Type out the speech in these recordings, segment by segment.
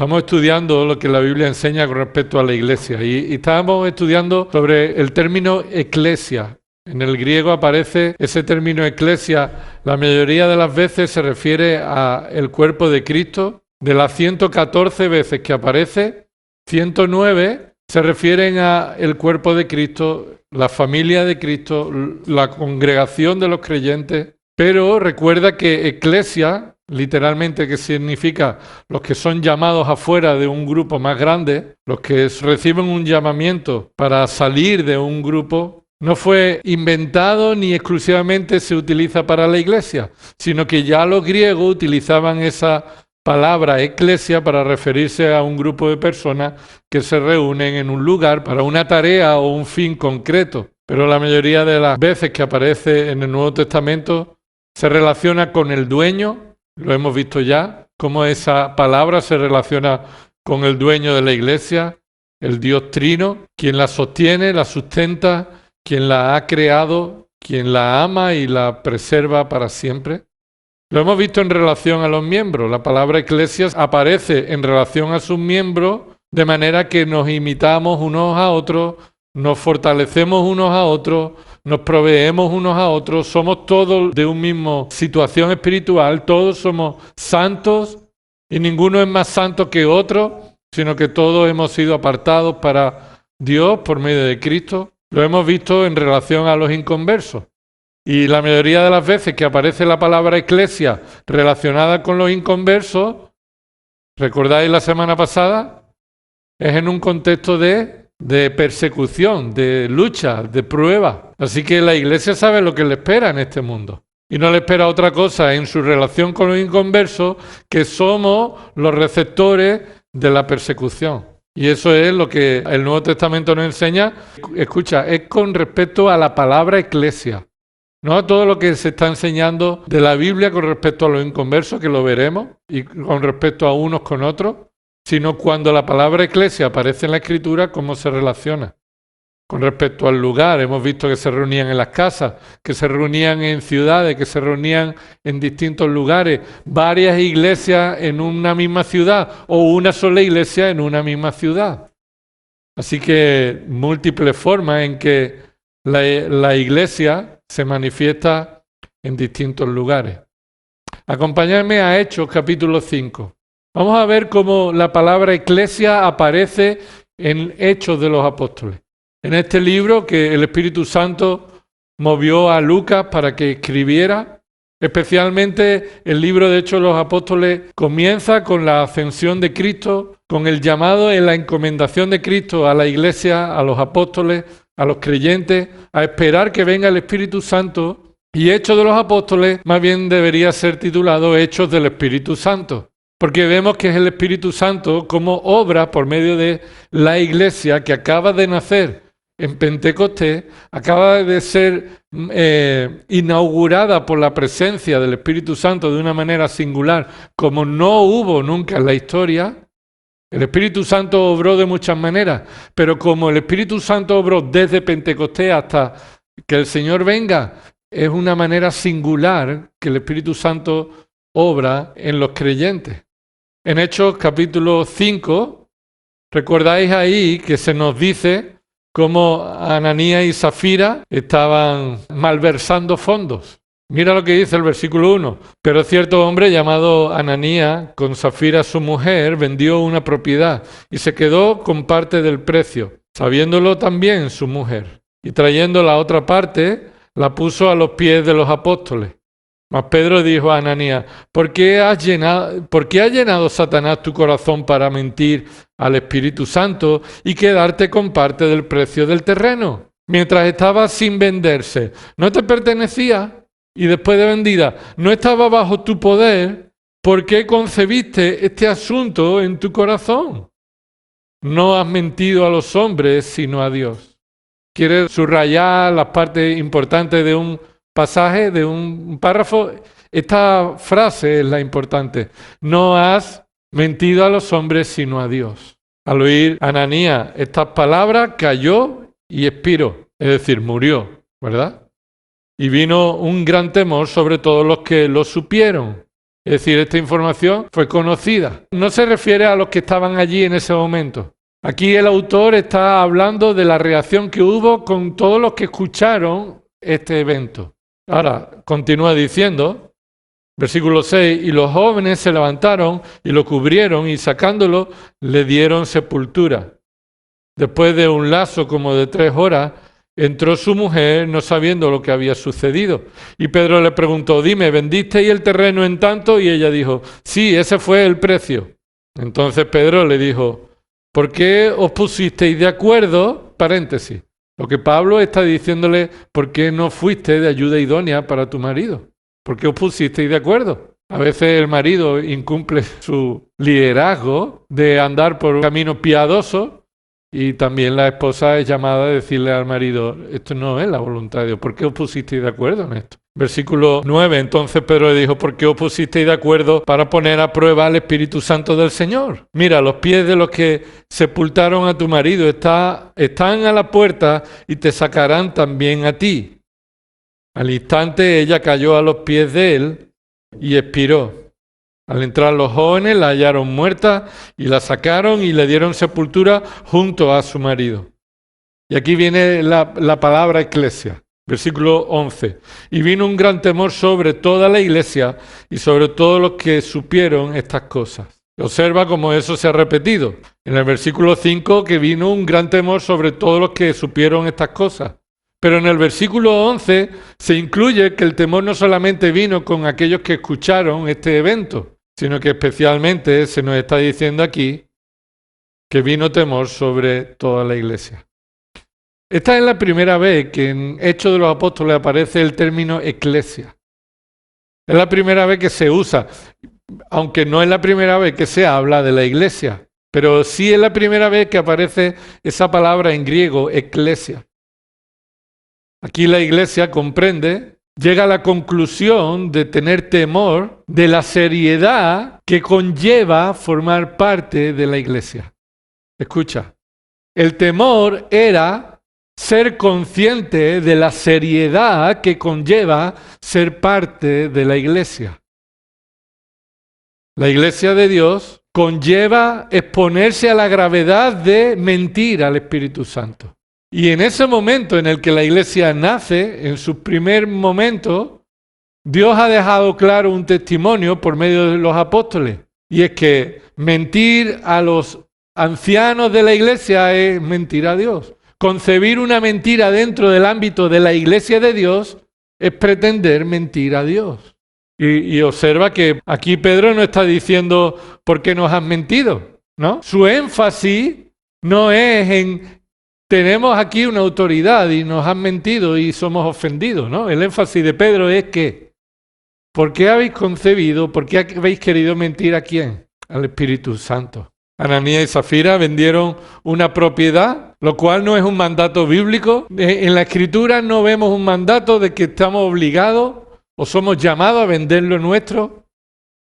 Estamos estudiando lo que la Biblia enseña con respecto a la iglesia y estábamos estudiando sobre el término eclesia. En el griego aparece ese término eclesia, la mayoría de las veces se refiere al cuerpo de Cristo. De las 114 veces que aparece, 109 se refieren al cuerpo de Cristo, la familia de Cristo, la congregación de los creyentes. Pero recuerda que eclesia, literalmente, que significa los que son llamados afuera de un grupo más grande, los que reciben un llamamiento para salir de un grupo, no fue inventado ni exclusivamente se utiliza para la iglesia, sino que ya los griegos utilizaban esa palabra eclesia para referirse a un grupo de personas que se reúnen en un lugar para una tarea o un fin concreto. Pero la mayoría de las veces que aparece en el Nuevo Testamento se relaciona con el dueño. Lo hemos visto ya, cómo esa palabra se relaciona con el dueño de la iglesia, el Dios Trino, quien la sostiene, la sustenta, quien la ha creado, quien la ama y la preserva para siempre. Lo hemos visto en relación a los miembros. La palabra eclesia aparece en relación a sus miembros de manera que nos imitamos unos a otros, nos fortalecemos unos a otros, nos proveemos unos a otros, somos todos de una misma situación espiritual, todos somos santos y ninguno es más santo que otro, sino que todos hemos sido apartados para Dios por medio de Cristo. Lo hemos visto en relación a los inconversos. Y la mayoría de las veces que aparece la palabra eclesia relacionada con los inconversos, ¿recordáis la semana pasada? Es en un contexto de persecución, de lucha, de prueba. Así que la iglesia sabe lo que le espera en este mundo. Y no le espera otra cosa en su relación con los inconversos, que somos los receptores de la persecución. Y eso es lo que el Nuevo Testamento nos enseña. Escucha, es con respecto a la palabra eclesia. No a todo lo que se está enseñando de la Biblia con respecto a los inconversos, que lo veremos, y con respecto a unos con otros, sino cuando la palabra eclesia aparece en la Escritura, cómo se relaciona. Con respecto al lugar, hemos visto que se reunían en las casas, que se reunían en ciudades, que se reunían en distintos lugares, varias iglesias en una misma ciudad o una sola iglesia en una misma ciudad. Así que múltiples formas en que la iglesia se manifiesta en distintos lugares. Acompáñame a Hechos capítulo 5. Vamos a ver cómo la palabra eclesia aparece en Hechos de los Apóstoles. En este libro que el Espíritu Santo movió a Lucas para que escribiera, especialmente el libro de Hechos de los Apóstoles comienza con la ascensión de Cristo, con el llamado en la encomendación de Cristo a la iglesia, a los apóstoles, a los creyentes, a esperar que venga el Espíritu Santo. Y Hechos de los Apóstoles más bien debería ser titulado Hechos del Espíritu Santo, porque vemos que es el Espíritu Santo como obra por medio de la iglesia que acaba de nacer en Pentecostés, acaba de ser inaugurada por la presencia del Espíritu Santo de una manera singular, como no hubo nunca en la historia. El Espíritu Santo obró de muchas maneras, pero como el Espíritu Santo obró desde Pentecostés hasta que el Señor venga, es una manera singular que el Espíritu Santo obra en los creyentes. En Hechos capítulo 5, recordáis ahí que se nos dice cómo Ananías y Zafira estaban malversando fondos. Mira lo que dice el versículo 1. Pero cierto hombre llamado Ananías, con Zafira su mujer, vendió una propiedad y se quedó con parte del precio, sabiéndolo también su mujer. Y trayendo la otra parte, la puso a los pies de los apóstoles. Mas Pedro dijo a Ananías, ¿por qué ha llenado Satanás tu corazón para mentir al Espíritu Santo y quedarte con parte del precio del terreno? Mientras estaba sin venderse, ¿no te pertenecía? Y después de vendida, ¿no estaba bajo tu poder? ¿Por qué concebiste este asunto en tu corazón? No has mentido a los hombres, sino a Dios. ¿Quieres subrayar las partes importantes de un pasaje, de un párrafo? Esta frase es la importante. No has mentido a los hombres, sino a Dios. Al oír Ananías estas palabras, cayó y expiró, es decir, murió, ¿verdad? Y vino un gran temor sobre todos los que lo supieron. Es decir, esta información fue conocida. No se refiere a los que estaban allí en ese momento. Aquí el autor está hablando de la reacción que hubo con todos los que escucharon este evento. Ahora, continúa diciendo, versículo 6, y los jóvenes se levantaron y lo cubrieron y sacándolo le dieron sepultura. Después de un lapso como de 3 horas, entró su mujer no sabiendo lo que había sucedido. Y Pedro le preguntó, dime, ¿vendisteis el terreno en tanto? Y ella dijo, sí, ese fue el precio. Entonces Pedro le dijo, ¿por qué os pusisteis de acuerdo? Paréntesis. Lo que Pablo está diciéndole, ¿por qué no fuiste de ayuda idónea para tu marido? ¿Por qué os pusisteis de acuerdo? A veces el marido incumple su liderazgo de andar por un camino piadoso y también la esposa es llamada a decirle al marido, esto no es la voluntad de Dios, ¿por qué os pusisteis de acuerdo en esto? Versículo 9, entonces Pedro le dijo, ¿por qué os pusisteis de acuerdo para poner a prueba al Espíritu Santo del Señor? Mira, los pies de los que sepultaron a tu marido están a la puerta y te sacarán también a ti. Al instante ella cayó a los pies de él y expiró. Al entrar los jóvenes la hallaron muerta y la sacaron y le dieron sepultura junto a su marido. Y aquí viene la palabra eclesia. Versículo 11. Y vino un gran temor sobre toda la iglesia y sobre todos los que supieron estas cosas. Observa cómo eso se ha repetido. En el versículo 5 que vino un gran temor sobre todos los que supieron estas cosas. Pero en el versículo 11 se incluye que el temor no solamente vino con aquellos que escucharon este evento, sino que especialmente se nos está diciendo aquí que vino temor sobre toda la iglesia. Esta es la primera vez que en Hechos de los Apóstoles aparece el término eclesia. Es la primera vez que se usa, aunque no es la primera vez que se habla de la iglesia, pero sí es la primera vez que aparece esa palabra en griego, eclesia. Aquí la iglesia comprende, llega a la conclusión de tener temor de la seriedad que conlleva formar parte de la iglesia. Escucha, el temor era ser consciente de la seriedad que conlleva ser parte de la iglesia. La iglesia de Dios conlleva exponerse a la gravedad de mentir al Espíritu Santo. Y en ese momento en el que la iglesia nace, en su primer momento, Dios ha dejado claro un testimonio por medio de los apóstoles. Y es que mentir a los ancianos de la iglesia es mentir a Dios. Concebir una mentira dentro del ámbito de la iglesia de Dios es pretender mentir a Dios. Y observa que aquí Pedro no está diciendo ¿por qué nos has mentido? ¿No? Su énfasis no es en tenemos aquí una autoridad y nos han mentido y somos ofendidos, ¿no? El énfasis de Pedro es que ¿por qué habéis concebido, por qué habéis querido mentir a quién? Al Espíritu Santo. Ananías y Zafira vendieron una propiedad, lo cual no es un mandato bíblico. En la Escritura no vemos un mandato de que estamos obligados o somos llamados a vender lo nuestro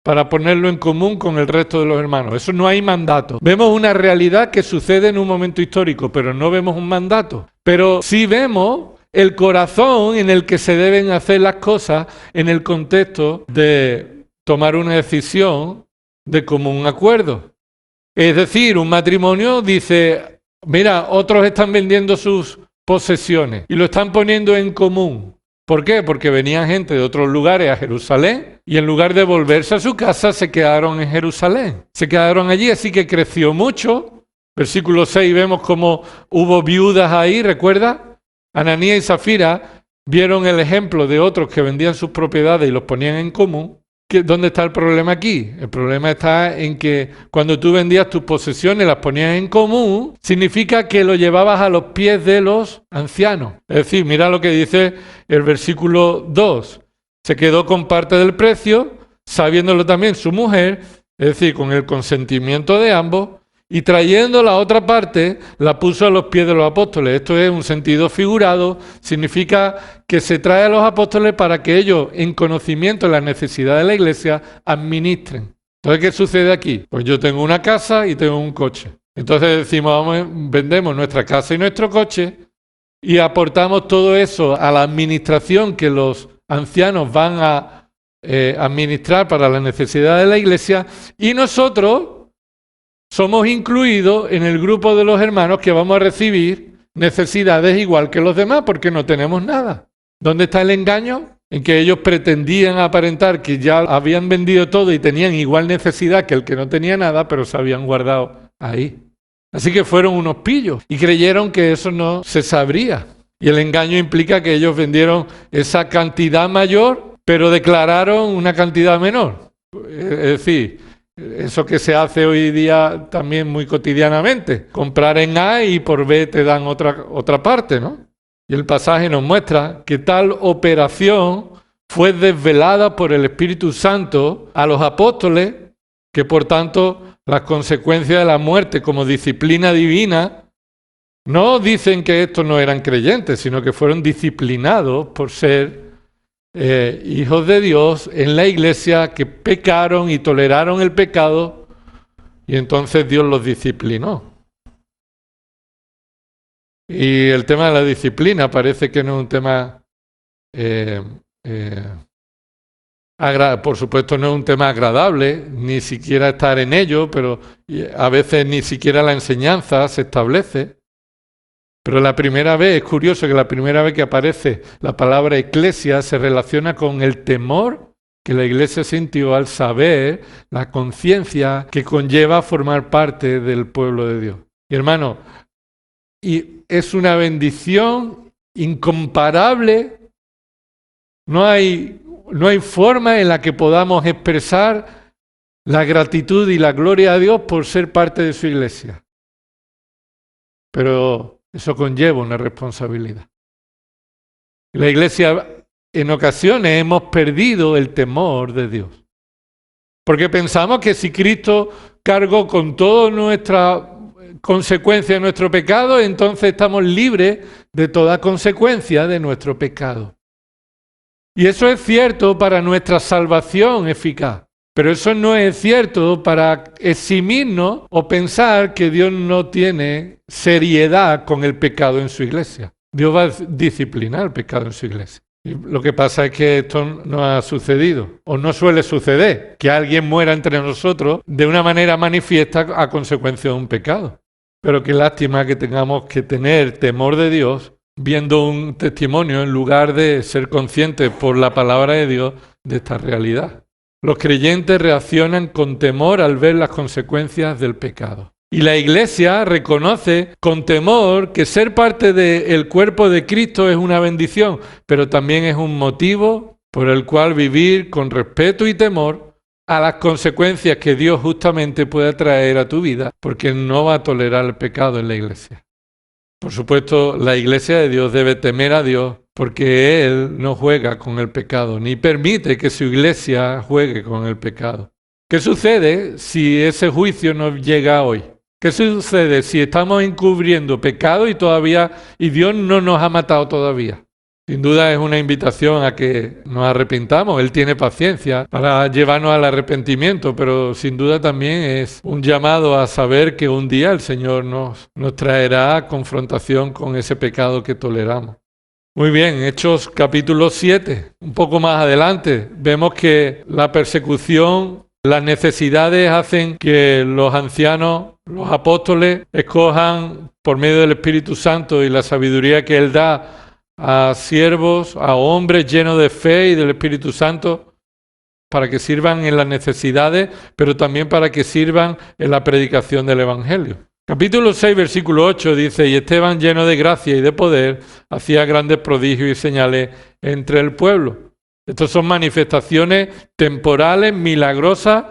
para ponerlo en común con el resto de los hermanos. Eso no hay mandato. Vemos una realidad que sucede en un momento histórico, pero no vemos un mandato. Pero sí vemos el corazón en el que se deben hacer las cosas en el contexto de tomar una decisión de común acuerdo. Es decir, un matrimonio dice, mira, otros están vendiendo sus posesiones y lo están poniendo en común. ¿Por qué? Porque venían gente de otros lugares a Jerusalén y en lugar de volverse a su casa se quedaron en Jerusalén. Se quedaron allí, así que creció mucho. Versículo 6 vemos cómo hubo viudas ahí, ¿recuerda? Ananías y Zafira vieron el ejemplo de otros que vendían sus propiedades y los ponían en común. ¿Dónde está el problema aquí? El problema está en que cuando tú vendías tus posesiones, las ponías en común, significa que lo llevabas a los pies de los ancianos. Es decir, mira lo que dice el versículo 2. Se quedó con parte del precio, sabiéndolo también su mujer, es decir, con el consentimiento de ambos, y trayendo la otra parte, la puso a los pies de los apóstoles. Esto es un sentido figurado, significa que se trae a los apóstoles para que ellos, en conocimiento de la necesidad de la iglesia, administren. Entonces, ¿qué sucede aquí? Pues yo tengo una casa y tengo un coche. Entonces decimos, vendemos nuestra casa y nuestro coche y aportamos todo eso a la administración que los ancianos van a administrar para la necesidad de la iglesia, y nosotros somos incluidos en el grupo de los hermanos que vamos a recibir necesidades igual que los demás, porque no tenemos nada. ¿Dónde está el engaño? En que ellos pretendían aparentar que ya habían vendido todo y tenían igual necesidad que el que no tenía nada, pero se habían guardado ahí. Así que fueron unos pillos y creyeron que eso no se sabría. Y el engaño implica que ellos vendieron esa cantidad mayor, pero declararon una cantidad menor. Es decir, eso que se hace hoy día también muy cotidianamente. Comprar en A y por B te dan otra parte, ¿no? Y el pasaje nos muestra que tal operación fue desvelada por el Espíritu Santo a los apóstoles, que por tanto las consecuencias de la muerte como disciplina divina no dicen que estos no eran creyentes, sino que fueron disciplinados por ser hijos de Dios en la iglesia, que pecaron y toleraron el pecado, y entonces Dios los disciplinó. Y el tema de la disciplina parece que no es un tema, por supuesto no es un tema agradable, ni siquiera estar en ello, pero a veces ni siquiera la enseñanza se establece. Pero la primera vez, es curioso que la primera vez que aparece la palabra iglesia se relaciona con el temor que la iglesia sintió al saber la conciencia que conlleva formar parte del pueblo de Dios. Y hermano, y es una bendición incomparable. No hay forma en la que podamos expresar la gratitud y la gloria a Dios por ser parte de su iglesia. Pero eso conlleva una responsabilidad. La iglesia, en ocasiones, hemos perdido el temor de Dios. Porque pensamos que si Cristo cargó con toda nuestra consecuencia de nuestro pecado, entonces estamos libres de toda consecuencia de nuestro pecado. Y eso es cierto para nuestra salvación eficaz. Pero eso no es cierto para eximirnos o pensar que Dios no tiene seriedad con el pecado en su iglesia. Dios va a disciplinar el pecado en su iglesia. Y lo que pasa es que esto no ha sucedido, o no suele suceder, que alguien muera entre nosotros de una manera manifiesta a consecuencia de un pecado. Pero qué lástima que tengamos que tener temor de Dios viendo un testimonio en lugar de ser conscientes por la palabra de Dios de esta realidad. Los creyentes reaccionan con temor al ver las consecuencias del pecado. Y la iglesia reconoce con temor que ser parte del cuerpo de Cristo es una bendición, pero también es un motivo por el cual vivir con respeto y temor a las consecuencias que Dios justamente puede traer a tu vida, porque no va a tolerar el pecado en la iglesia. Por supuesto, la iglesia de Dios debe temer a Dios, porque Él no juega con el pecado, ni permite que su iglesia juegue con el pecado. ¿Qué sucede si ese juicio no llega hoy? ¿Qué sucede si estamos encubriendo pecado y Dios no nos ha matado todavía? Sin duda es una invitación a que nos arrepintamos. Él tiene paciencia para llevarnos al arrepentimiento, pero sin duda también es un llamado a saber que un día el Señor nos traerá confrontación con ese pecado que toleramos. Muy bien, Hechos capítulo 7, un poco más adelante, vemos que la persecución, las necesidades hacen que los ancianos, los apóstoles, escojan por medio del Espíritu Santo y la sabiduría que Él da a siervos, a hombres llenos de fe y del Espíritu Santo, para que sirvan en las necesidades, pero también para que sirvan en la predicación del Evangelio. Capítulo 6, versículo 8 dice: y Esteban, lleno de gracia y de poder, hacía grandes prodigios y señales entre el pueblo. Estas son manifestaciones temporales, milagrosas,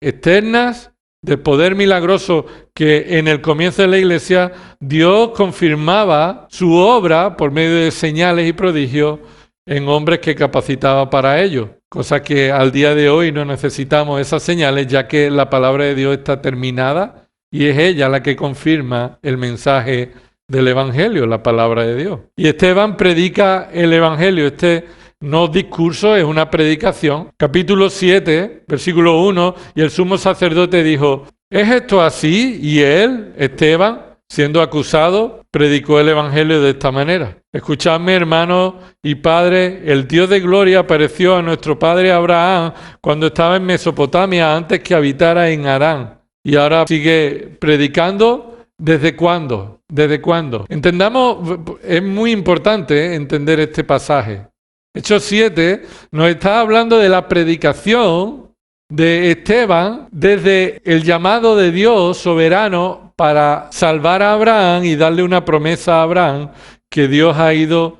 externas, del poder milagroso que en el comienzo de la iglesia Dios confirmaba su obra por medio de señales y prodigios en hombres que capacitaba para ello. Cosa que al día de hoy no necesitamos esas señales, ya que la palabra de Dios está terminada y es ella la que confirma el mensaje del Evangelio, la palabra de Dios. Y Esteban predica el Evangelio. Este no discurso, es una predicación. Capítulo 7, versículo 1, y el sumo sacerdote dijo: ¿es esto así? Y él, Esteban, siendo acusado, predicó el Evangelio de esta manera. Escuchadme, hermanos y padres, el Dios de gloria apareció a nuestro padre Abraham cuando estaba en Mesopotamia antes que habitara en Harán. Y ahora sigue predicando. ¿Desde cuándo? ¿Desde cuándo? Entendamos, es muy importante entender este pasaje. Hechos 7 nos está hablando de la predicación de Esteban desde el llamado de Dios soberano para salvar a Abraham y darle una promesa a Abraham que Dios ha ido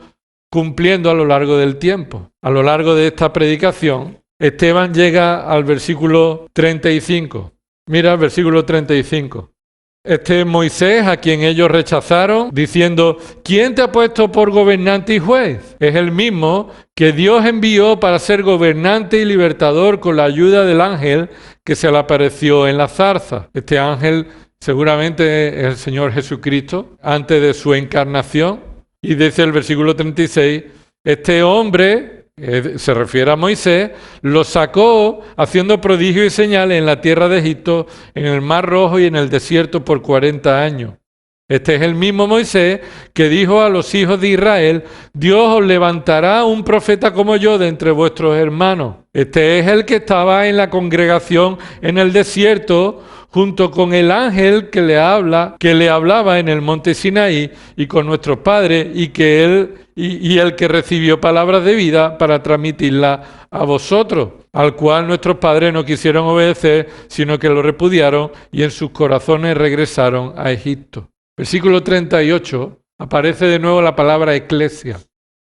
cumpliendo a lo largo del tiempo. A lo largo de esta predicación, Esteban llega al versículo 35. Mira el versículo 35. Este es Moisés, a quien ellos rechazaron, diciendo: ¿quién te ha puesto por gobernante y juez? Es el mismo que Dios envió para ser gobernante y libertador con la ayuda del ángel que se le apareció en la zarza. Este ángel seguramente es el Señor Jesucristo, antes de su encarnación. Y dice el versículo 36, este hombre, se refiere a Moisés, lo sacó haciendo prodigios y señales en la tierra de Egipto, en el Mar Rojo y en el desierto por 40 años. Este es el mismo Moisés que dijo a los hijos de Israel: Dios os levantará un profeta como yo de entre vuestros hermanos. Este es el que estaba en la congregación en el desierto, junto con el ángel que le hablaba en el monte Sinaí, y con nuestros padres, y el que recibió palabras de vida para transmitirla a vosotros, al cual nuestros padres no quisieron obedecer, sino que lo repudiaron y en sus corazones regresaron a Egipto. Versículo 38, aparece de nuevo la palabra eclesia.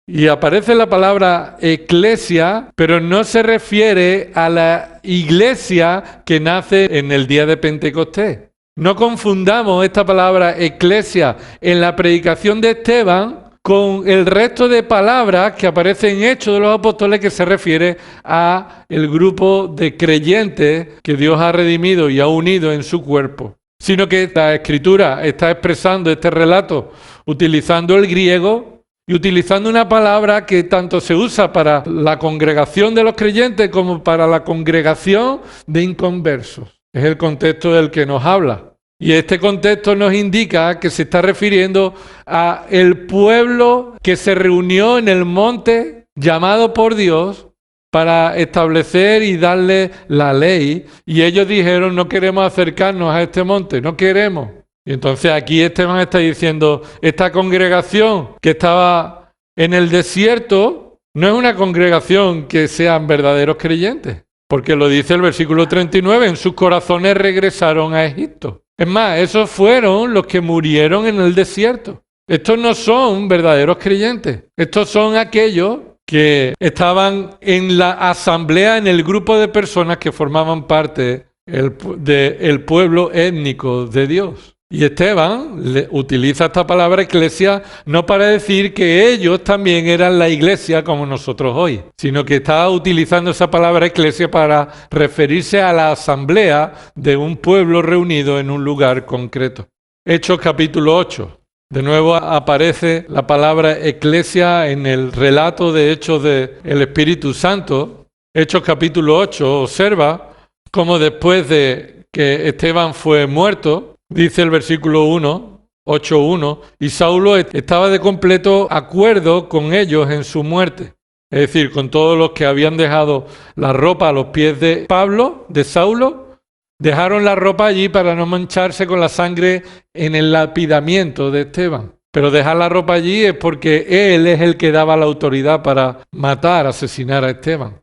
Y aparece la palabra eclesia, pero no se refiere a la iglesia que nace en el día de Pentecostés. No confundamos esta palabra eclesia en la predicación de Esteban con el resto de palabras que aparecen en Hechos de los Apóstoles, que se refiere a el grupo de creyentes que Dios ha redimido y ha unido en su cuerpo. Sino que la Escritura está expresando este relato utilizando el griego y utilizando una palabra que tanto se usa para la congregación de los creyentes como para la congregación de inconversos. Es el contexto del que nos habla. Y este contexto nos indica que se está refiriendo a el pueblo que se reunió en el monte llamado por Dios para establecer y darle la ley. Y ellos dijeron: no queremos acercarnos a este monte, no queremos. Y entonces aquí Esteban está diciendo: esta congregación que estaba en el desierto no es una congregación que sean verdaderos creyentes, porque lo dice el versículo 39, en sus corazones regresaron a Egipto. Es más, esos fueron los que murieron en el desierto. Estos no son verdaderos creyentes, estos son aquellos que estaban en la asamblea, en el grupo de personas que formaban parte del pueblo étnico de Dios. Y Esteban utiliza esta palabra eclesia no para decir que ellos también eran la iglesia como nosotros hoy, sino que está utilizando esa palabra eclesia para referirse a la asamblea de un pueblo reunido en un lugar concreto. Hechos capítulo 8. De nuevo aparece la palabra eclesia en el relato de Hechos del Espíritu Santo. Hechos capítulo 8, observa cómo después de que Esteban fue muerto, dice el versículo 1, 8:1, y Saulo estaba de completo acuerdo con ellos en su muerte. Es decir, con todos los que habían dejado la ropa a los pies de Pablo, de Saulo, dejaron la ropa allí para no mancharse con la sangre en el lapidamiento de Esteban. Pero dejar la ropa allí es porque él es el que daba la autoridad para matar, asesinar a Esteban.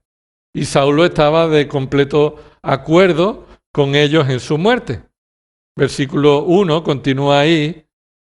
Y Saulo estaba de completo acuerdo con ellos en su muerte. Versículo 1 continúa ahí,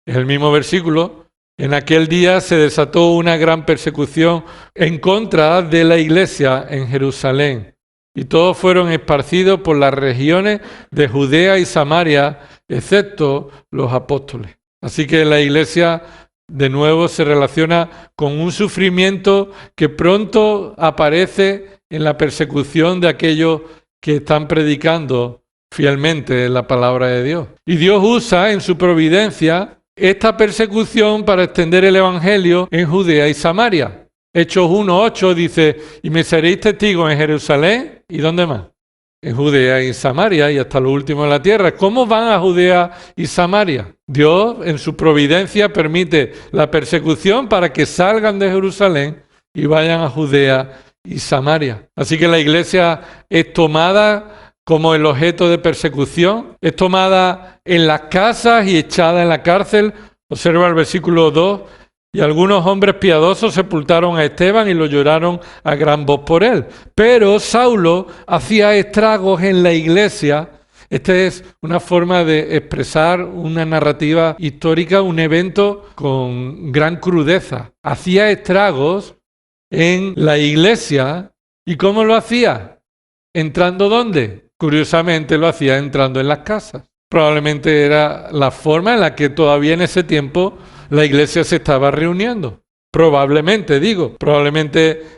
es el mismo versículo. En aquel día se desató una gran persecución en contra de la iglesia en Jerusalén, y todos fueron esparcidos por las regiones de Judea y Samaria, excepto los apóstoles. Así que la iglesia de nuevo se relaciona con un sufrimiento que pronto aparece en la persecución de aquellos que están predicando fielmente la palabra de Dios. Y Dios usa en su providencia esta persecución para extender el evangelio en Judea y Samaria. Hechos 1:8 dice: y me seréis testigos en Jerusalén, ¿y dónde más? En Judea y Samaria y hasta lo último de la tierra. ¿Cómo van a Judea y Samaria? Dios, en su providencia, permite la persecución para que salgan de Jerusalén y vayan a Judea y Samaria. Así que la iglesia es tomada como el objeto de persecución, es tomada en las casas y echada en la cárcel. Observa el versículo 2. Y algunos hombres piadosos sepultaron a Esteban y lo lloraron a gran voz por él. Pero Saulo hacía estragos en la iglesia. Esta es una forma de expresar una narrativa histórica, un evento con gran crudeza. Hacía estragos en la iglesia. ¿Y cómo lo hacía? ¿Entrando dónde? Curiosamente lo hacía entrando en las casas. Probablemente era la forma en la que todavía en ese tiempo la iglesia se estaba reuniendo. Probablemente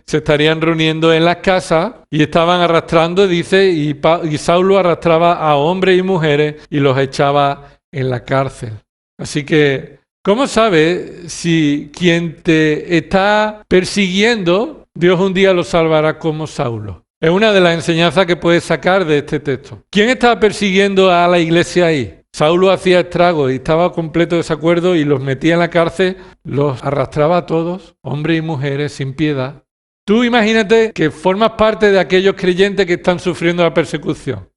se estarían reuniendo en las casas y estaban arrastrando, dice, y Saulo arrastraba a hombres y mujeres y los echaba en la cárcel. Así que, ¿cómo sabes si quien te está persiguiendo, Dios un día lo salvará como Saulo? Es una de las enseñanzas que puedes sacar de este texto. ¿Quién estaba persiguiendo a la iglesia ahí? Saulo hacía estragos y estaba completo desacuerdo y los metía en la cárcel, los arrastraba a todos, hombres y mujeres, sin piedad. Tú imagínate que formas parte de aquellos creyentes que están sufriendo la persecución.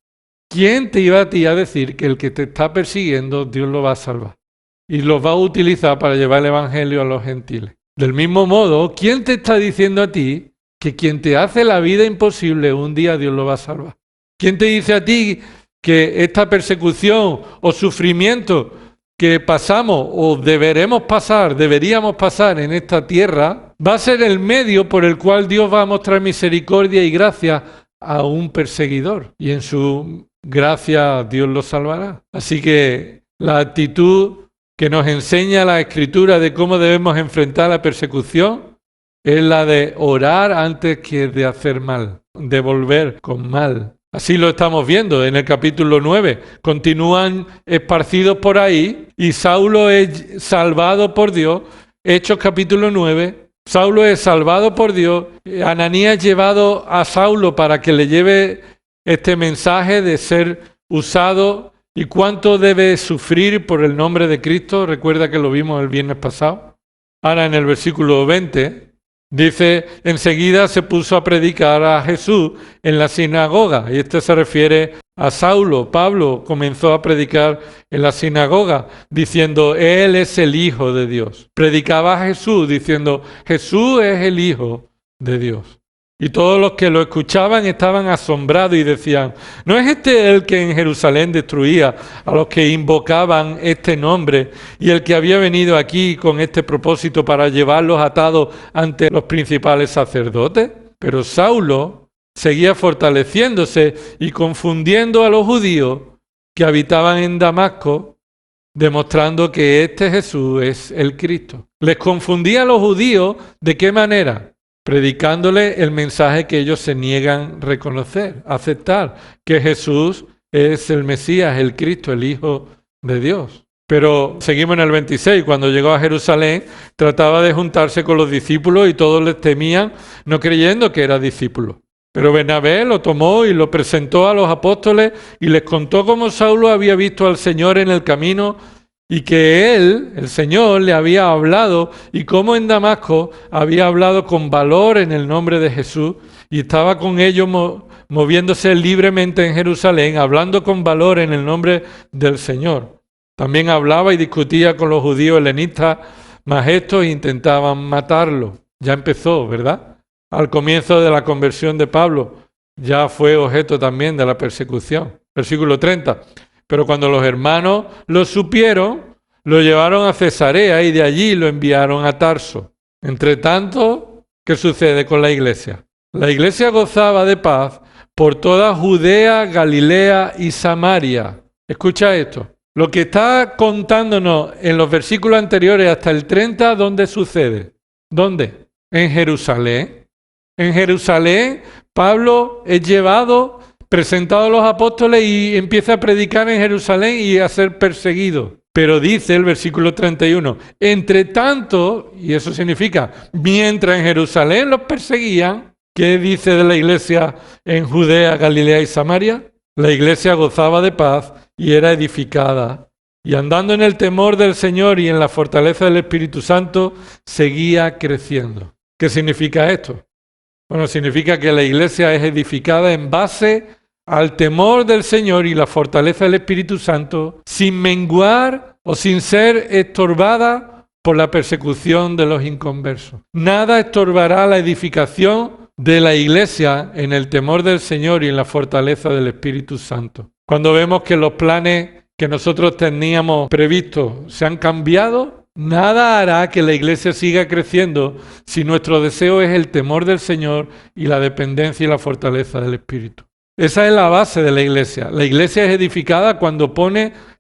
¿Quién te iba a ti a decir que el que te está persiguiendo, Dios lo va a salvar? Y los va a utilizar para llevar el evangelio a los gentiles. Del mismo modo, ¿quién te está diciendo a ti que quien te hace la vida imposible, un día Dios lo va a salvar? ¿Quién te dice a ti que esta persecución o sufrimiento que pasamos o deberíamos pasar en esta tierra, va a ser el medio por el cual Dios va a mostrar misericordia y gracia a un perseguidor? Y en su gracia Dios lo salvará. Así que la actitud que nos enseña la Escritura de cómo debemos enfrentar la persecución es la de orar antes que de hacer mal, de volver con mal. Así lo estamos viendo en el capítulo 9. Continúan esparcidos por ahí y Saulo es salvado por Dios. Hechos capítulo 9. Saulo es salvado por Dios. Ananías llevado a Saulo para que le lleve este mensaje de ser usado. ¿Y cuánto debe sufrir por el nombre de Cristo? Recuerda que lo vimos el viernes pasado. Ahora en el versículo 20... dice, enseguida se puso a predicar a Jesús en la sinagoga. Y este se refiere a Saulo. Pablo comenzó a predicar en la sinagoga diciendo, Él es el Hijo de Dios. Predicaba a Jesús diciendo, Jesús es el Hijo de Dios. Y todos los que lo escuchaban estaban asombrados y decían, ¿no es este el que en Jerusalén destruía a los que invocaban este nombre y el que había venido aquí con este propósito para llevarlos atados ante los principales sacerdotes? Pero Saulo seguía fortaleciéndose y confundiendo a los judíos que habitaban en Damasco, demostrando que este Jesús es el Cristo. Les confundía a los judíos, ¿de qué manera? Predicándole el mensaje que ellos se niegan a reconocer, a aceptar, que Jesús es el Mesías, el Cristo, el Hijo de Dios. Pero seguimos en el 26, cuando llegó a Jerusalén, trataba de juntarse con los discípulos y todos les temían, no creyendo que era discípulo. Pero Bernabé lo tomó y lo presentó a los apóstoles y les contó cómo Saulo había visto al Señor en el camino y que él, el Señor, le había hablado y cómo en Damasco había hablado con valor en el nombre de Jesús y estaba con ellos moviéndose libremente en Jerusalén, hablando con valor en el nombre del Señor. También hablaba y discutía con los judíos helenistas, mas estos intentaban matarlo. Ya empezó, ¿verdad? Al comienzo de la conversión de Pablo, ya fue objeto también de la persecución. Versículo 30. Pero cuando los hermanos lo supieron, lo llevaron a Cesarea y de allí lo enviaron a Tarso. Entre tanto, ¿qué sucede con la iglesia? La iglesia gozaba de paz por toda Judea, Galilea y Samaria. Escucha esto. Lo que está contándonos en los versículos anteriores hasta el 30, ¿dónde sucede? ¿Dónde? En Jerusalén. En Jerusalén, Pablo es llevado, presentado a los apóstoles y empieza a predicar en Jerusalén y a ser perseguido. Pero dice el versículo 31, entre tanto, y eso significa, mientras en Jerusalén los perseguían, ¿qué dice de la iglesia en Judea, Galilea y Samaria? La iglesia gozaba de paz y era edificada Y andando en el temor del Señor y en la fortaleza del Espíritu Santo, seguía creciendo. ¿Qué significa esto? Bueno, significa que la iglesia es edificada en base al temor del Señor y la fortaleza del Espíritu Santo, sin menguar o sin ser estorbada por la persecución de los inconversos. Nada estorbará la edificación de la iglesia en el temor del Señor y en la fortaleza del Espíritu Santo. Cuando vemos que los planes que nosotros teníamos previstos se han cambiado, nada hará que la iglesia siga creciendo si nuestro deseo es el temor del Señor y la dependencia y la fortaleza del Espíritu. Esa es la base de la iglesia. La iglesia es edificada cuando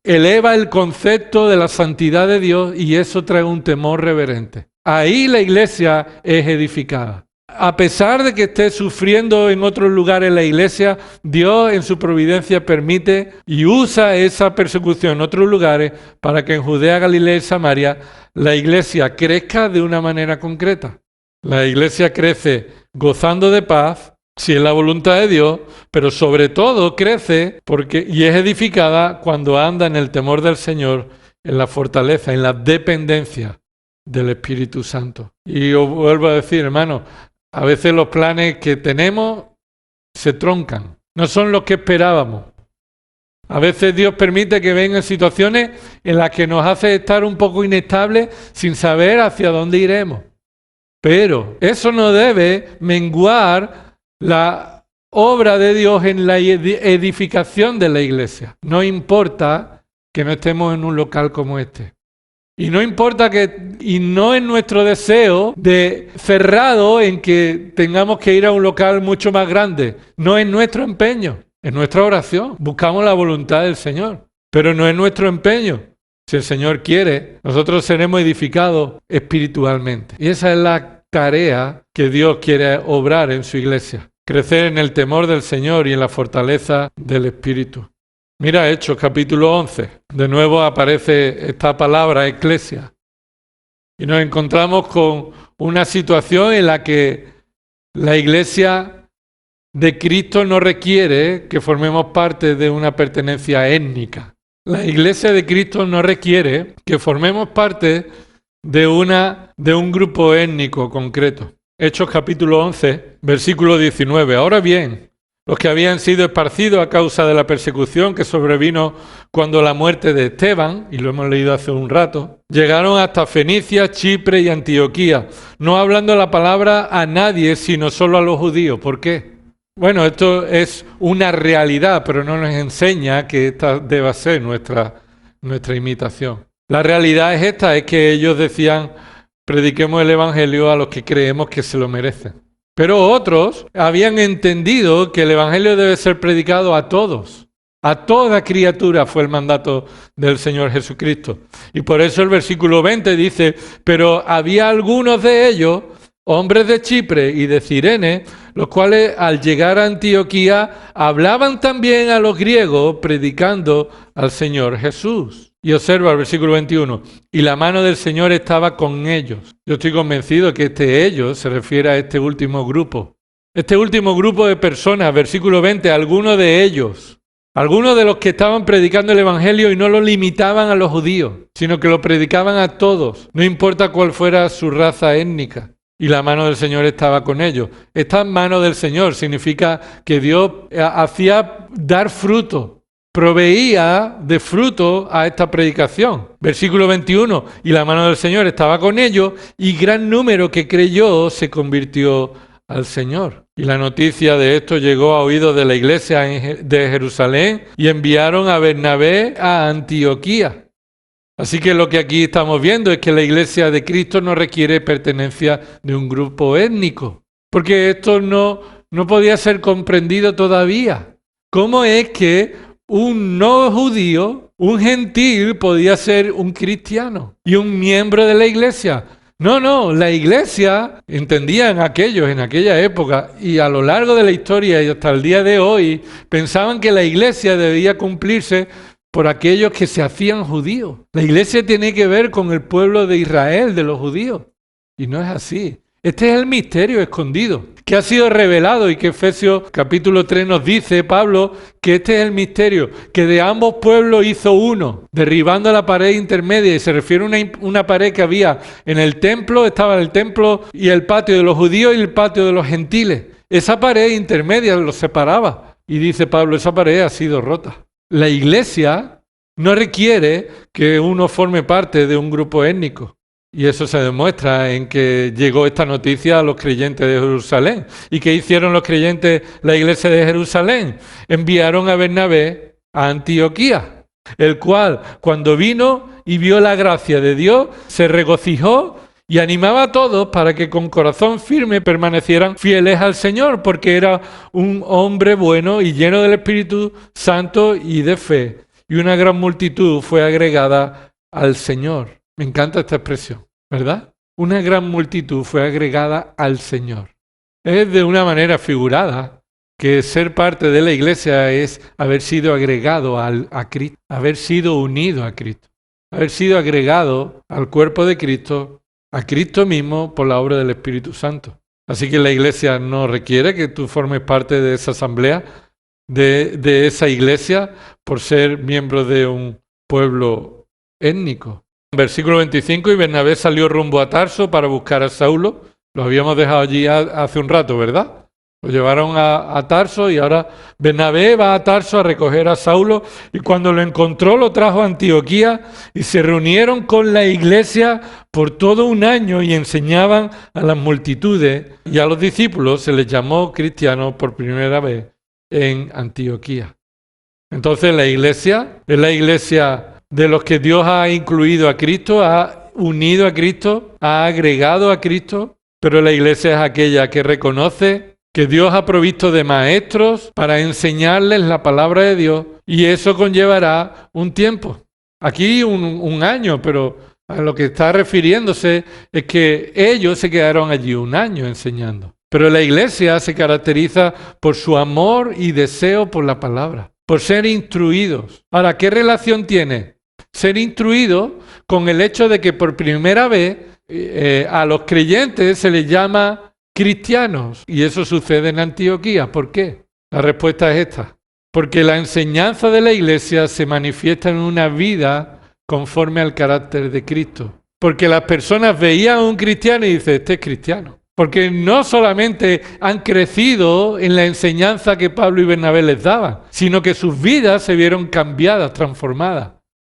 eleva el concepto de la santidad de Dios y eso trae un temor reverente. Ahí la iglesia es edificada. A pesar de que esté sufriendo en otros lugares la iglesia, Dios en su providencia permite y usa esa persecución en otros lugares para que en Judea, Galilea y Samaria la iglesia crezca de una manera concreta. La iglesia crece gozando de paz, si es la voluntad de Dios, pero sobre todo crece y es edificada cuando anda en el temor del Señor, en la fortaleza, en la dependencia del Espíritu Santo. Y os vuelvo a decir, hermanos, a veces los planes que tenemos se troncan, no son los que esperábamos. A veces Dios permite que vengan situaciones en las que nos hace estar un poco inestables sin saber hacia dónde iremos. Pero eso no debe menguar la obra de Dios en la edificación de la iglesia. No importa que no estemos en un local como este. Y no importa y no es nuestro deseo cerrado en que tengamos que ir a un local mucho más grande. No es nuestro empeño, es nuestra oración. Buscamos la voluntad del Señor, pero no es nuestro empeño. Si el Señor quiere, nosotros seremos edificados espiritualmente. Y esa es la tarea que Dios quiere obrar en su iglesia. Crecer en el temor del Señor y en la fortaleza del Espíritu. Mira Hechos capítulo 11. De nuevo aparece esta palabra, eclesia. Y nos encontramos con una situación en la que la iglesia de Cristo no requiere que formemos parte de una pertenencia étnica. La iglesia de Cristo no requiere que formemos parte de un grupo étnico concreto. Hechos capítulo 11, versículo 19. Ahora bien, los que habían sido esparcidos a causa de la persecución que sobrevino cuando la muerte de Esteban, y lo hemos leído hace un rato, llegaron hasta Fenicia, Chipre y Antioquía, no hablando la palabra a nadie, sino solo a los judíos. ¿Por qué? Bueno, esto es una realidad, pero no nos enseña que esta deba ser nuestra imitación. La realidad es esta, es que ellos decían, prediquemos el Evangelio a los que creemos que se lo merecen. Pero otros habían entendido que el Evangelio debe ser predicado a todos. A toda criatura fue el mandato del Señor Jesucristo. Y por eso el versículo 20 dice, pero había algunos de ellos, hombres de Chipre y de Cirene, los cuales al llegar a Antioquía hablaban también a los griegos predicando al Señor Jesús. Y observa el versículo 21, y la mano del Señor estaba con ellos. Yo estoy convencido que ellos se refiere a este último grupo. Este último grupo de personas, versículo 20, algunos de ellos, algunos de los que estaban predicando el Evangelio y no lo limitaban a los judíos, sino que lo predicaban a todos, no importa cuál fuera su raza étnica. Y la mano del Señor estaba con ellos. Esta mano del Señor significa que Dios hacía dar fruto. Proveía de fruto a esta predicación. Versículo 21, y la mano del Señor estaba con ellos, y gran número que creyó se convirtió al Señor. Y la noticia de esto llegó a oídos de la iglesia de Jerusalén, y enviaron a Bernabé a Antioquía. Así que lo que aquí estamos viendo es que la iglesia de Cristo no requiere pertenencia de un grupo étnico, porque esto no podía ser comprendido todavía. ¿Cómo es que un no judío, un gentil, podía ser un cristiano y un miembro de la iglesia? No, la iglesia, entendían aquellos en aquella época y a lo largo de la historia y hasta el día de hoy, pensaban que la iglesia debía cumplirse por aquellos que se hacían judíos. La iglesia tiene que ver con el pueblo de Israel, de los judíos. Y no es así. Este es el misterio escondido, que ha sido revelado y que Efesios capítulo 3 nos dice, Pablo, que este es el misterio, que de ambos pueblos hizo uno, derribando la pared intermedia, y se refiere a una pared que había en el templo, estaba el templo y el patio de los judíos y el patio de los gentiles. Esa pared intermedia los separaba, y dice Pablo, esa pared ha sido rota. La iglesia no requiere que uno forme parte de un grupo étnico. Y eso se demuestra en que llegó esta noticia a los creyentes de Jerusalén. ¿Y qué hicieron los creyentes, la iglesia de Jerusalén? Enviaron a Bernabé a Antioquía, el cual, cuando vino y vio la gracia de Dios, se regocijó y animaba a todos para que con corazón firme permanecieran fieles al Señor, porque era un hombre bueno y lleno del Espíritu Santo y de fe. Y una gran multitud fue agregada al Señor. Me encanta esta expresión, ¿verdad? Una gran multitud fue agregada al Señor. Es de una manera figurada que ser parte de la iglesia es haber sido agregado a Cristo, haber sido unido a Cristo, haber sido agregado al cuerpo de Cristo, a Cristo mismo por la obra del Espíritu Santo. Así que la iglesia no requiere que tú formes parte de esa asamblea, de esa iglesia, por ser miembro de un pueblo étnico. Versículo 25, y Bernabé salió rumbo a Tarso para buscar a Saulo. Lo habíamos dejado allí hace un rato, ¿verdad? Lo llevaron a Tarso y ahora Bernabé va a Tarso a recoger a Saulo, y cuando lo encontró lo trajo a Antioquía, y se reunieron con la iglesia por todo un año y enseñaban a las multitudes, y a los discípulos se les llamó cristianos por primera vez en Antioquía. Entonces la iglesia es la iglesia de los que Dios ha incluido a Cristo, ha unido a Cristo, ha agregado a Cristo, pero la iglesia es aquella que reconoce que Dios ha provisto de maestros para enseñarles la palabra de Dios, y eso conllevará un tiempo. Aquí un año, pero a lo que está refiriéndose es que ellos se quedaron allí un año enseñando. Pero la iglesia se caracteriza por su amor y deseo por la palabra, por ser instruidos. Ahora, ¿qué relación tiene ser instruido con el hecho de que por primera vez a los creyentes se les llama cristianos? Y eso sucede en Antioquía. ¿Por qué? La respuesta es esta. Porque la enseñanza de la iglesia se manifiesta en una vida conforme al carácter de Cristo. Porque las personas veían a un cristiano y dicen, este es cristiano. Porque no solamente han crecido en la enseñanza que Pablo y Bernabé les daban, sino que sus vidas se vieron cambiadas, transformadas.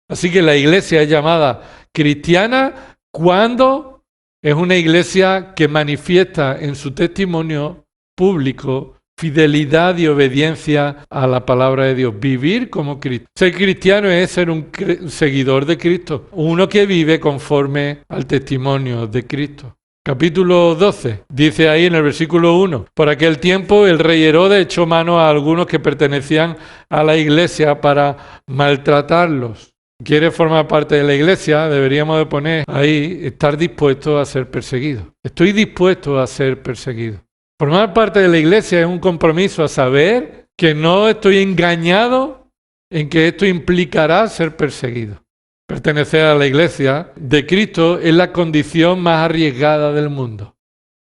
Así que la iglesia es llamada cristiana cuando es una iglesia que manifiesta en su testimonio público fidelidad y obediencia a la palabra de Dios. Vivir como Cristo. Ser cristiano es ser un seguidor de Cristo, uno que vive conforme al testimonio de Cristo. Capítulo 12, dice ahí en el versículo 1, por aquel tiempo el rey Herodes echó mano a algunos que pertenecían a la iglesia para maltratarlos. ¿Quiere formar parte de la iglesia? Deberíamos de poner ahí, estar dispuesto a ser perseguido. Estoy dispuesto a ser perseguido. Formar parte de la iglesia es un compromiso a saber que no estoy engañado en que esto implicará ser perseguido. Pertenecer a la iglesia de Cristo es la condición más arriesgada del mundo.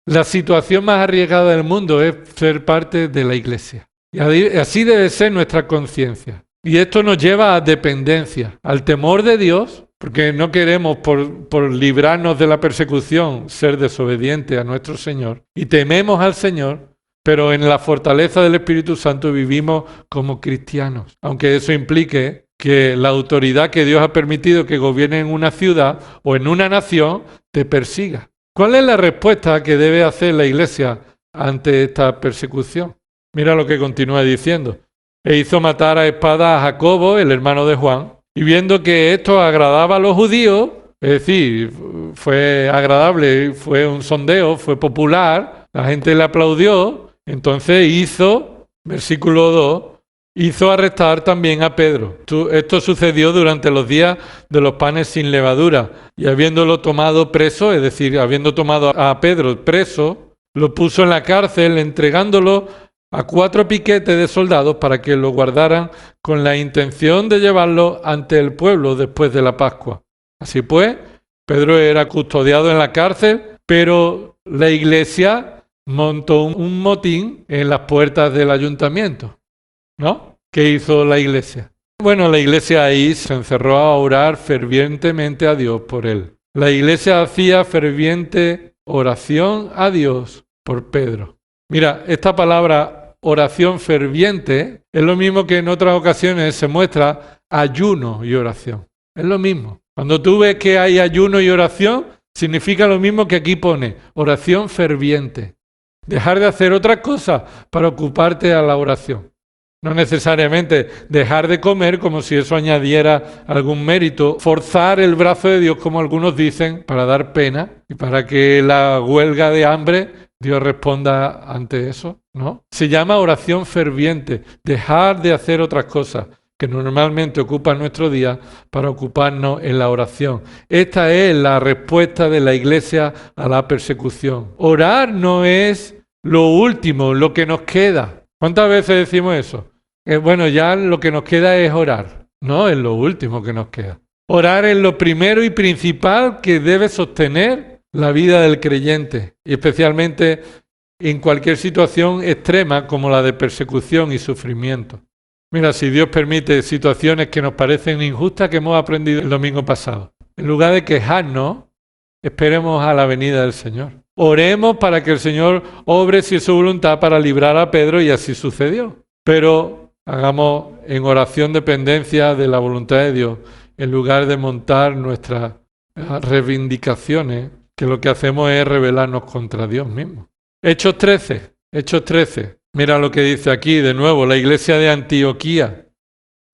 La situación más arriesgada del mundo es ser parte de la iglesia. Y así debe ser nuestra conciencia. Y esto nos lleva a dependencia, al temor de Dios, porque no queremos por librarnos de la persecución ser desobedientes a nuestro Señor. Y tememos al Señor, pero en la fortaleza del Espíritu Santo vivimos como cristianos. Aunque eso implique que la autoridad que Dios ha permitido que gobierne en una ciudad o en una nación te persiga. ¿Cuál es la respuesta que debe hacer la iglesia ante esta persecución? Mira lo que continúa diciendo. E hizo matar a espada a Jacobo, el hermano de Juan, y viendo que esto agradaba a los judíos, es decir, fue agradable, fue un sondeo, fue popular, la gente le aplaudió, entonces hizo, versículo 2, hizo arrestar también a Pedro. Esto sucedió durante los días de los panes sin levadura, y habiéndolo tomado preso, es decir, habiendo tomado a Pedro preso, lo puso en la cárcel, entregándolo a 4 piquetes de soldados para que lo guardaran con la intención de llevarlo ante el pueblo después de la Pascua. Así pues, Pedro era custodiado en la cárcel, pero la iglesia montó un motín en las puertas del ayuntamiento, ¿no? ¿Qué hizo la iglesia? Bueno, la iglesia ahí se encerró a orar fervientemente a Dios por él. La iglesia hacía ferviente oración a Dios por Pedro. Mira, esta palabra oración ferviente es lo mismo que en otras ocasiones se muestra ayuno y oración. Es lo mismo. Cuando tú ves que hay ayuno y oración, significa lo mismo que aquí pone, oración ferviente. Dejar de hacer otras cosas para ocuparte a la oración. No necesariamente dejar de comer como si eso añadiera algún mérito, forzar el brazo de Dios como algunos dicen para dar pena y para que la huelga de hambre Dios responda ante eso, ¿no? Se llama oración ferviente, dejar de hacer otras cosas que normalmente ocupan nuestro día para ocuparnos en la oración. Esta es la respuesta de la iglesia a la persecución. Orar no es lo último, lo que nos queda. ¿Cuántas veces decimos eso? Bueno, ya lo que nos queda es orar. No es lo último que nos queda. Orar es lo primero y principal que debe sostener la vida del creyente, y especialmente en cualquier situación extrema como la de persecución y sufrimiento. Mira, si Dios permite situaciones que nos parecen injustas que hemos aprendido el domingo pasado, en lugar de quejarnos, esperemos a la venida del Señor. Oremos para que el Señor obre si es su voluntad para librar a Pedro, y así sucedió. Pero hagamos en oración dependencia de la voluntad de Dios, en lugar de montar nuestras reivindicaciones, que lo que hacemos es rebelarnos contra Dios mismo. Hechos 13. Mira lo que dice aquí de nuevo, la iglesia de Antioquía.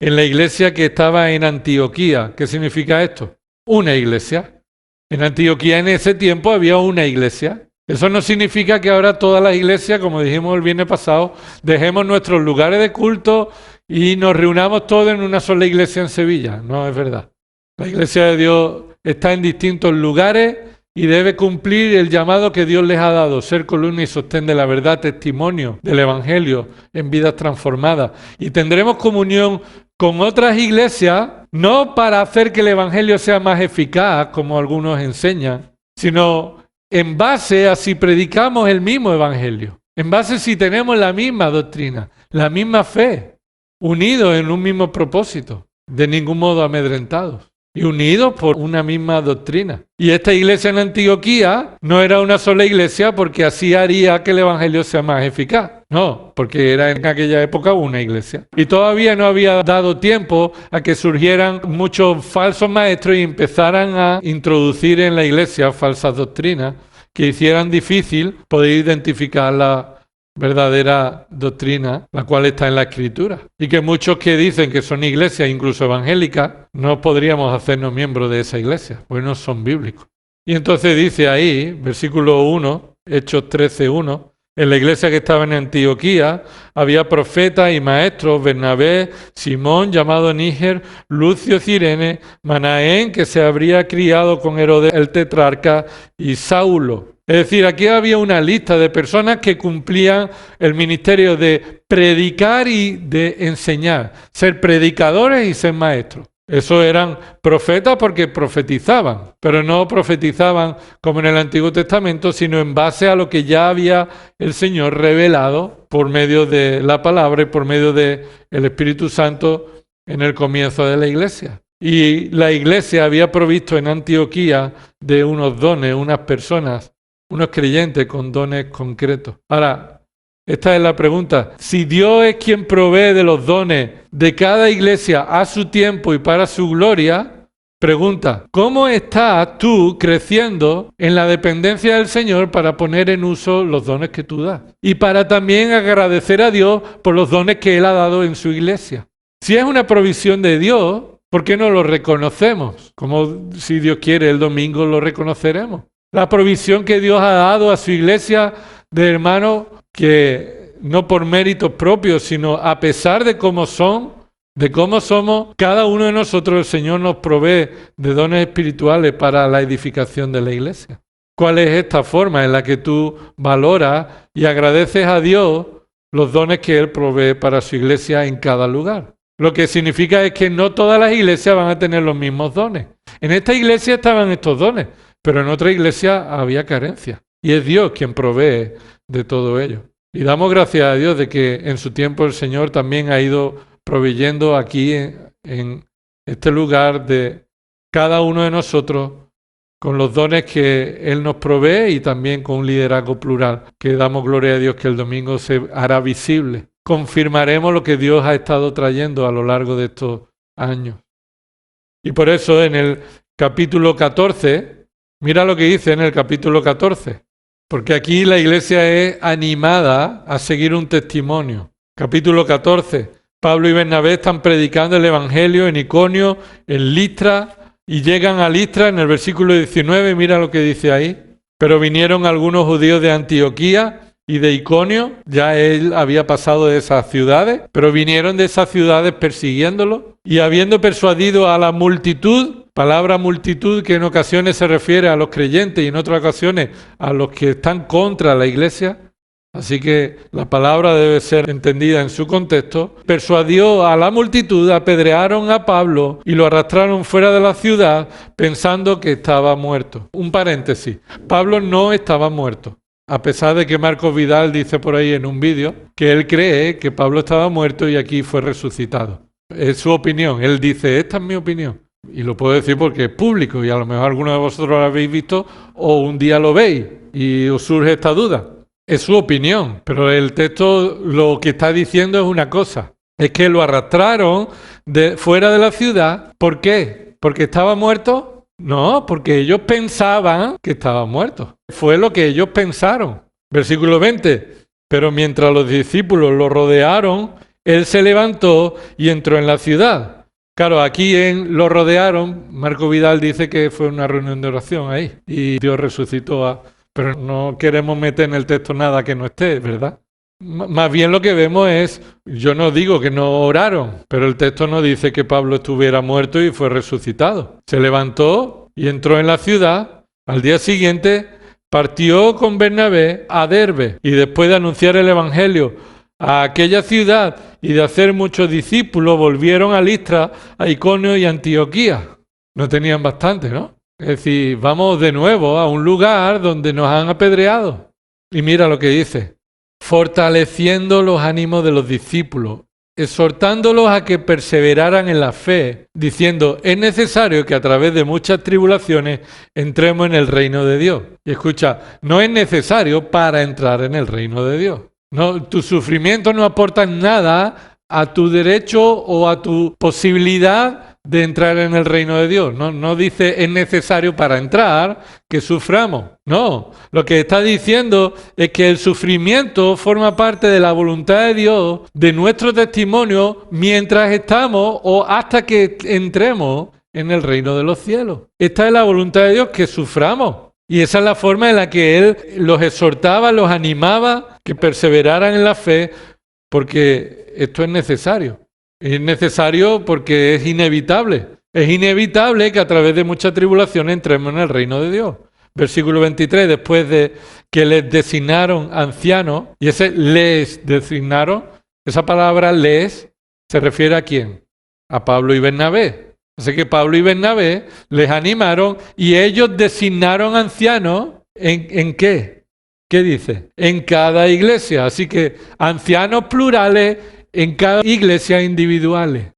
En la iglesia que estaba en Antioquía, ¿qué significa esto? Una iglesia. En Antioquía en ese tiempo había una iglesia. Eso no significa que ahora todas las iglesias, como dijimos el viernes pasado, dejemos nuestros lugares de culto y nos reunamos todos en una sola iglesia en Sevilla. No es verdad. La iglesia de Dios está en distintos lugares y debe cumplir el llamado que Dios les ha dado, ser columna y sostén de la verdad, testimonio del Evangelio en vidas transformadas. Y tendremos comunión con otras iglesias, no para hacer que el Evangelio sea más eficaz, como algunos enseñan, sino en base a si predicamos el mismo Evangelio, en base a si tenemos la misma doctrina, la misma fe, unidos en un mismo propósito, de ningún modo amedrentados. Y unidos por una misma doctrina. Y esta iglesia en Antioquía no era una sola iglesia porque así haría que el Evangelio sea más eficaz. No, porque era en aquella época una iglesia. Y todavía no había dado tiempo a que surgieran muchos falsos maestros y empezaran a introducir en la iglesia falsas doctrinas que hicieran difícil poder identificar la verdadera doctrina, la cual está en la Escritura. Y que muchos que dicen que son iglesias, incluso evangélicas, no podríamos hacernos miembros de esa iglesia, pues no son bíblicos. Y entonces dice ahí, versículo 1, Hechos 13:1, en la iglesia que estaba en Antioquía había profetas y maestros, Bernabé, Simón, llamado Níger, Lucio Cirene, Manaén, que se habría criado con Herodes el tetrarca, y Saulo. Es decir, aquí había una lista de personas que cumplían el ministerio de predicar y de enseñar, ser predicadores y ser maestros. Esos eran profetas porque profetizaban, pero no profetizaban como en el Antiguo Testamento, sino en base a lo que ya había el Señor revelado por medio de la palabra y por medio del Espíritu Santo en el comienzo de la iglesia. Y la iglesia había provisto en Antioquía de unos dones, unas personas, unos creyentes con dones concretos. Ahora, esta es la pregunta. Si Dios es quien provee de los dones de cada iglesia a su tiempo y para su gloria, pregunta, ¿cómo estás tú creciendo en la dependencia del Señor para poner en uso los dones que tú das? Y para también agradecer a Dios por los dones que Él ha dado en su iglesia. Si es una provisión de Dios, ¿por qué no lo reconocemos? Como si Dios quiere, el domingo lo reconoceremos. La provisión que Dios ha dado a su iglesia de hermanos que no por méritos propios, sino a pesar de cómo son, de cómo somos, cada uno de nosotros, el Señor nos provee de dones espirituales para la edificación de la iglesia. ¿Cuál es esta forma en la que tú valoras y agradeces a Dios los dones que Él provee para su iglesia en cada lugar? Lo que significa es que no todas las iglesias van a tener los mismos dones. En esta iglesia estaban estos dones, pero en otra iglesia había carencia. Y es Dios quien provee de todo ello. Y damos gracias a Dios de que en su tiempo el Señor también ha ido proveyendo aquí en este lugar de cada uno de nosotros con los dones que Él nos provee y también con un liderazgo plural, que damos gloria a Dios que el domingo se hará visible. Confirmaremos lo que Dios ha estado trayendo a lo largo de estos años. Y por eso en el capítulo 14, mira lo que dice en el capítulo 14, porque aquí la iglesia es animada a seguir un testimonio. Capítulo 14, Pablo y Bernabé están predicando el evangelio en Iconio, en Listra, y llegan a Listra en el versículo 19, mira lo que dice ahí. Pero vinieron algunos judíos de Antioquía y de Iconio, ya él había pasado de esas ciudades, pero vinieron de esas ciudades persiguiéndolo, y habiendo persuadido a la multitud, palabra multitud que en ocasiones se refiere a los creyentes y en otras ocasiones a los que están contra la iglesia, así que la palabra debe ser entendida en su contexto. Persuadió a la multitud, apedrearon a Pablo y lo arrastraron fuera de la ciudad pensando que estaba muerto. Un paréntesis, Pablo no estaba muerto, a pesar de que Marcos Vidal dice por ahí en un vídeo que él cree que Pablo estaba muerto y aquí fue resucitado. Es su opinión, él dice, esta es mi opinión. Y lo puedo decir porque es público y a lo mejor alguno de vosotros lo habéis visto o un día lo veis y os surge esta duda. Es su opinión, pero el texto lo que está diciendo es una cosa. Es que lo arrastraron fuera de la ciudad. ¿Por qué? ¿Porque estaba muerto? No, porque ellos pensaban que estaba muerto. Fue lo que ellos pensaron. Versículo 20. Pero mientras los discípulos lo rodearon, él se levantó y entró en la ciudad. Claro, aquí lo rodearon, Marco Vidal dice que fue una reunión de oración ahí y Dios resucitó a... Pero no queremos meter en el texto nada que no esté, ¿verdad? Más bien lo que vemos es, yo no digo que no oraron, pero el texto no dice que Pablo estuviera muerto y fue resucitado. Se levantó y entró en la ciudad. Al día siguiente partió con Bernabé a Derbe y después de anunciar el evangelio a aquella ciudad y de hacer muchos discípulos, volvieron a Listra, a Iconio y Antioquía. No tenían bastante, ¿no? Es decir, vamos de nuevo a un lugar donde nos han apedreado. Y mira lo que dice, fortaleciendo los ánimos de los discípulos, exhortándolos a que perseveraran en la fe, diciendo, es necesario que a través de muchas tribulaciones entremos en el reino de Dios. Y escucha, no es necesario para entrar en el reino de Dios. No, tus sufrimientos no aportan nada a tu derecho o a tu posibilidad de entrar en el reino de Dios. No dice es necesario para entrar que suframos. No, lo que está diciendo es que el sufrimiento forma parte de la voluntad de Dios, de nuestro testimonio, mientras estamos o hasta que entremos en el reino de los cielos. Esta es la voluntad de Dios, que suframos. Y esa es la forma en la que Él los exhortaba, los animaba, que perseveraran en la fe, porque esto es necesario. Es necesario porque es inevitable. Es inevitable que a través de mucha tribulación entremos en el reino de Dios. Versículo 23, después de que les designaron ancianos, y ese les designaron, esa palabra les se refiere a quién? A Pablo y Bernabé. Así que Pablo y Bernabé les animaron y ellos designaron ancianos ¿en qué? ¿Qué dice? En cada iglesia. Así que ancianos plurales en cada iglesia individuales.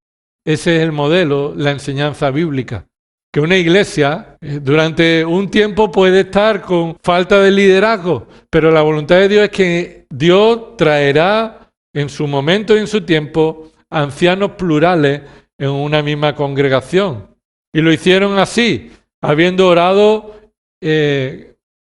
Ese es el modelo, la enseñanza bíblica. Que una iglesia durante un tiempo puede estar con falta de liderazgo, pero la voluntad de Dios es que Dios traerá en su momento y en su tiempo ancianos plurales en una misma congregación. Y lo hicieron así, habiendo orado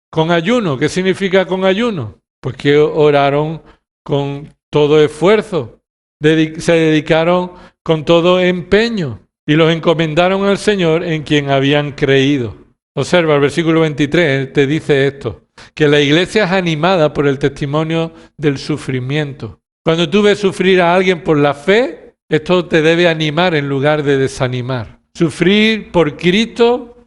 con ayuno. ¿Qué significa con ayuno? Pues que oraron con todo esfuerzo. Se dedicaron con todo empeño y los encomendaron al Señor en quien habían creído. Observa, el versículo 23 te dice esto, que la iglesia es animada por el testimonio del sufrimiento. Cuando tú ves sufrir a alguien por la fe, esto te debe animar en lugar de desanimar. Sufrir por Cristo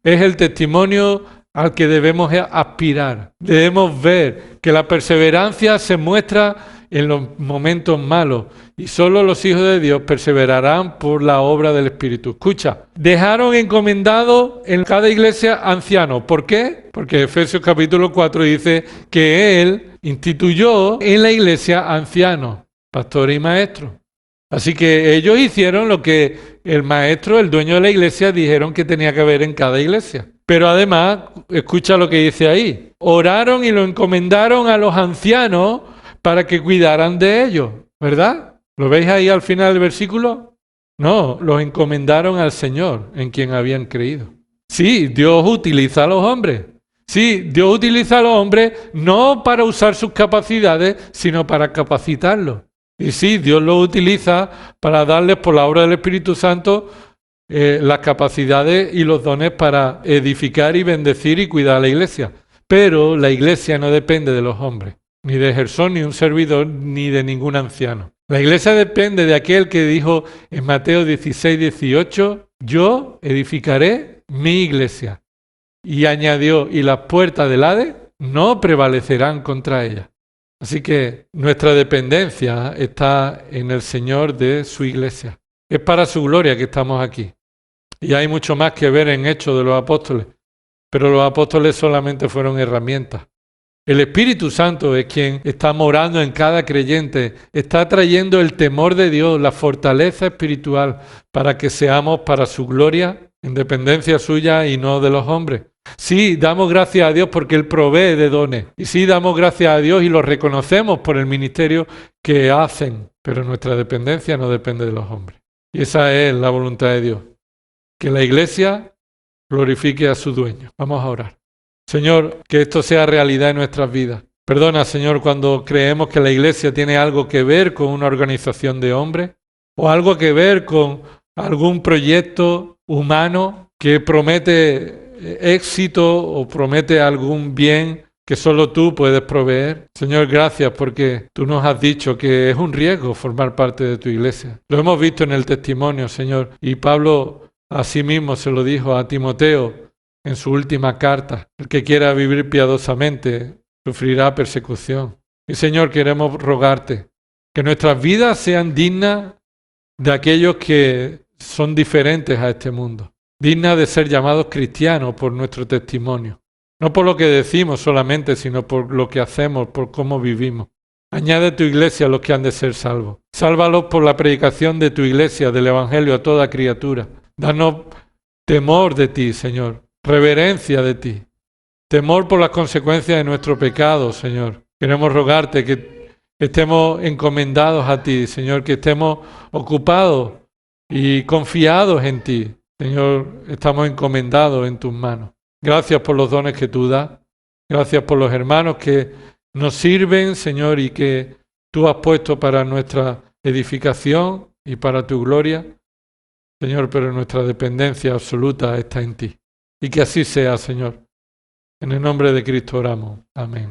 es el testimonio al que debemos aspirar. Debemos ver que la perseverancia se muestra en los momentos malos. Y solo los hijos de Dios perseverarán por la obra del Espíritu. Escucha, dejaron encomendado en cada iglesia ancianos. ¿Por qué? Porque Efesios capítulo 4 dice que Él instituyó en la iglesia ancianos, pastores y maestros. Así que ellos hicieron lo que el maestro, el dueño de la iglesia, dijeron que tenía que haber en cada iglesia. Pero además, escucha lo que dice ahí. Oraron y lo encomendaron a los ancianos para que cuidaran de ellos, ¿verdad? ¿Lo veis ahí al final del versículo? No, los encomendaron al Señor, en quien habían creído. Sí, Dios utiliza a los hombres. Sí, Dios utiliza a los hombres no para usar sus capacidades, sino para capacitarlos. Y sí, Dios los utiliza para darles por la obra del Espíritu Santo las capacidades y los dones para edificar y bendecir y cuidar a la iglesia. Pero la iglesia no depende de los hombres, ni de Gersón, ni un servidor, ni de ningún anciano. La iglesia depende de aquel que dijo en Mateo 16, 18, yo edificaré mi iglesia. Y añadió, y las puertas del Hades no prevalecerán contra ella. Así que nuestra dependencia está en el Señor de su iglesia. Es para su gloria que estamos aquí. Y hay mucho más que ver en Hechos de los Apóstoles. Pero los apóstoles solamente fueron herramientas. El Espíritu Santo es quien está morando en cada creyente, está trayendo el temor de Dios, la fortaleza espiritual, para que seamos para su gloria, en dependencia suya y no de los hombres. Sí, damos gracias a Dios porque Él provee de dones. Y sí, damos gracias a Dios y los reconocemos por el ministerio que hacen. Pero nuestra dependencia no depende de los hombres. Y esa es la voluntad de Dios. Que la iglesia glorifique a su dueño. Vamos a orar. Señor, que esto sea realidad en nuestras vidas. Perdona, Señor, cuando creemos que la iglesia tiene algo que ver con una organización de hombres o algo que ver con algún proyecto humano que promete éxito o promete algún bien que solo tú puedes proveer. Señor, gracias porque tú nos has dicho que es un riesgo formar parte de tu iglesia. Lo hemos visto en el testimonio, Señor, y Pablo asimismo se lo dijo a Timoteo en su última carta. El que quiera vivir piadosamente sufrirá persecución. Y Señor, queremos rogarte que nuestras vidas sean dignas de aquellos que son diferentes a este mundo. Dignas de ser llamados cristianos por nuestro testimonio. No por lo que decimos solamente, sino por lo que hacemos, por cómo vivimos. Añade a tu iglesia a los que han de ser salvos. Sálvalos por la predicación de tu iglesia, del Evangelio a toda criatura. Danos temor de ti, Señor. Reverencia de ti. Temor por las consecuencias de nuestro pecado, Señor. Queremos rogarte que estemos encomendados a ti, Señor, que estemos ocupados y confiados en ti. Señor, estamos encomendados en tus manos. Gracias por los dones que tú das. Gracias por los hermanos que nos sirven, Señor, y que tú has puesto para nuestra edificación y para tu gloria. Señor, pero nuestra dependencia absoluta está en ti. Y que así sea, Señor. En el nombre de Cristo oramos. Amén.